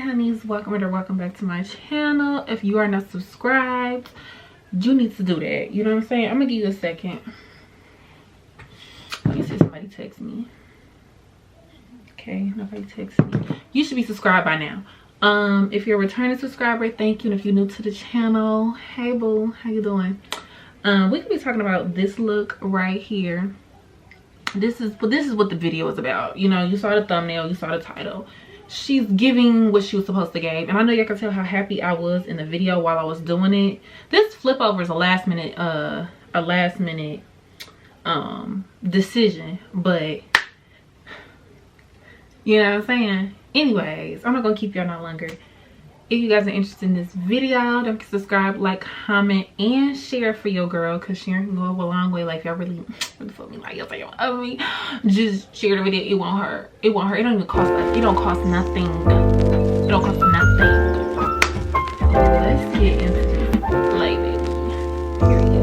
honeys, welcome back to my channel. If you are not subscribed, you need to do that. You know what I'm saying? I'm gonna give you a second. Let me see, somebody text me. Okay, nobody text me. You should be subscribed by now. If you're a returning subscriber, thank you. And if you're new to the channel, hey boo, how you doing? We could be talking about this look right here. This is what the video is about. You know, you saw the thumbnail, you saw the title. She's giving what she was supposed to give, and I know y'all can tell how happy I was in the video while I was doing it. This flip over is a last minute decision, but you know what I'm saying. Anyways, I'm not gonna keep y'all no longer. If you guys are interested in this video, don't forget to subscribe, like, comment, and share for your girl, because sharing can go a long way. Like, y'all really feel me, like, y'all say you love me, just share the video. It won't hurt. It won't hurt. It don't even cost us. It don't cost nothing. It don't cost nothing. Let's get into this play, baby. Period.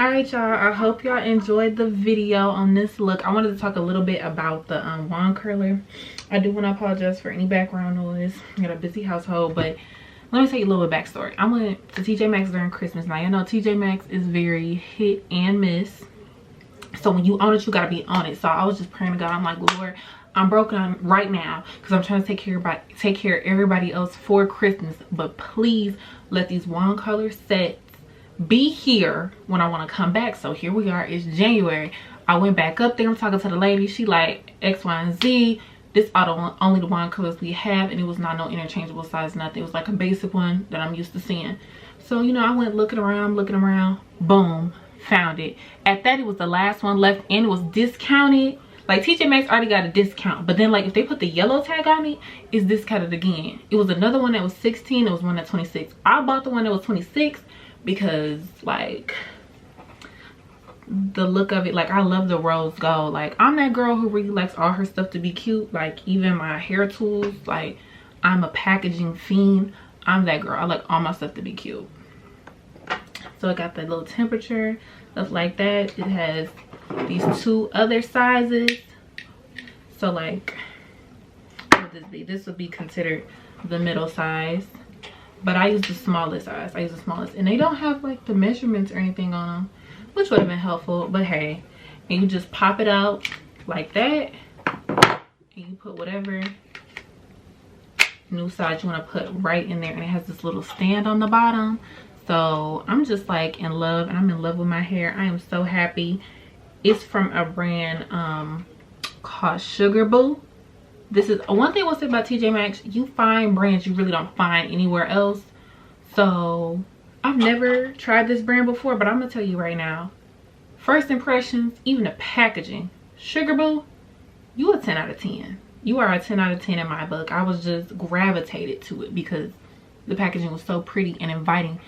All right, y'all, I hope y'all enjoyed the video on this look. I wanted to talk a little bit about the wand curler. I do want to apologize for any background noise. I got a busy household, but let me tell you a little bit backstory. I went to TJ Maxx during Christmas. Now, you know TJ Maxx is very hit and miss. So when you own it, you gotta be on it. So I was just praying to God. I'm like, Lord, I'm broken right now because I'm trying to take care of everybody else for Christmas. But please let these wand color sets be here when I want to come back. So here we are. It's January. I went back up there. I'm talking to the lady. She like X, Y, and Z. This only the wand colors we have, and it was not no interchangeable size, nothing. It was like a basic one that I'm used to seeing. So, you know, I went looking around, boom, found it. At that, it was the last one left, and it was discounted. Like, TJ Maxx already got a discount, but then like if they put the yellow tag on it, it's discounted again. It was another one that was 16. It was one at 26. I bought the one that was 26 because like the look of it, like I love the rose gold. Like, I'm that girl who really likes all her stuff to be cute. Like, even my hair tools, like I'm a packaging fiend. I'm that girl. I like all my stuff to be cute. So I got the little temperature, stuff like that. It has these two other sizes. So like, what would this be? This would be considered the middle size, but I use the smallest size. I use the smallest, and they don't have like the measurements or anything on them, which would have been helpful, but hey. And you just pop it out like that, and you put whatever new size you want to put right in there, and it has this little stand on the bottom. So I'm just like in love, and I'm in love with my hair. I am so happy. It's from a brand called Sugar Boo. This is one thing I want to say about TJ Maxx. You find brands you really don't find anywhere else. So I've never tried this brand before, but I'm gonna tell you right now, first impressions, even the packaging, Sugar Boo, you a 10 out of 10. You are a 10 out of 10 in my book. I was just gravitated to it because the packaging was so pretty and inviting.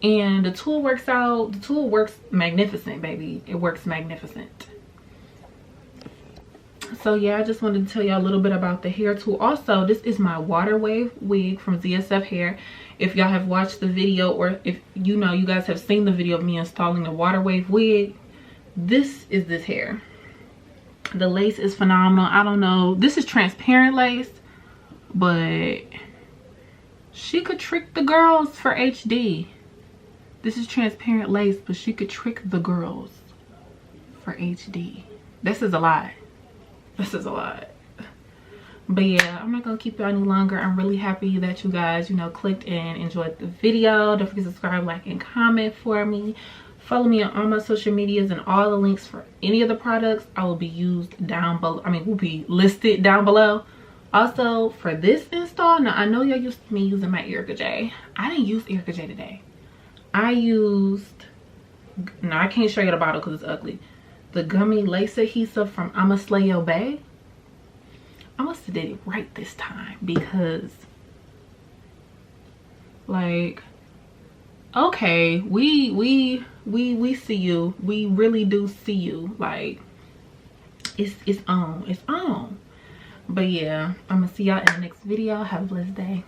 And the tool works out. The tool works magnificent, baby. It works magnificent. So yeah, I just wanted to tell y'all a little bit about the hair tool. Also, this is my water wave wig from ZSF Hair. If y'all have watched the video, or if you know, you guys have seen the video of me installing the water wave wig, this is this hair. The lace is phenomenal. I don't know, this is transparent lace, but she could trick the girls for HD. This is transparent lace, but she could trick the girls for HD. This is a lot. This is a lot. But yeah, I'm not gonna keep you any longer. I'm really happy that you guys, you know, clicked and enjoyed the video. Don't forget to subscribe, like, and comment for me. Follow me on all my social medias, and all the links for any of the products I will be used down below. I mean, will be listed down below. Also, for this install, now I know y'all used to me using my Erica J. I didn't use Erica J today. I used, no, I can't show you the bottle because it's ugly, the gummy lace adhesive from I'ma Slay Your Bae. I must have did it right this time, because like, okay, we see you. We really do see you. Like, it's on. But yeah, I'm gonna see y'all in the next video. Have a blessed day.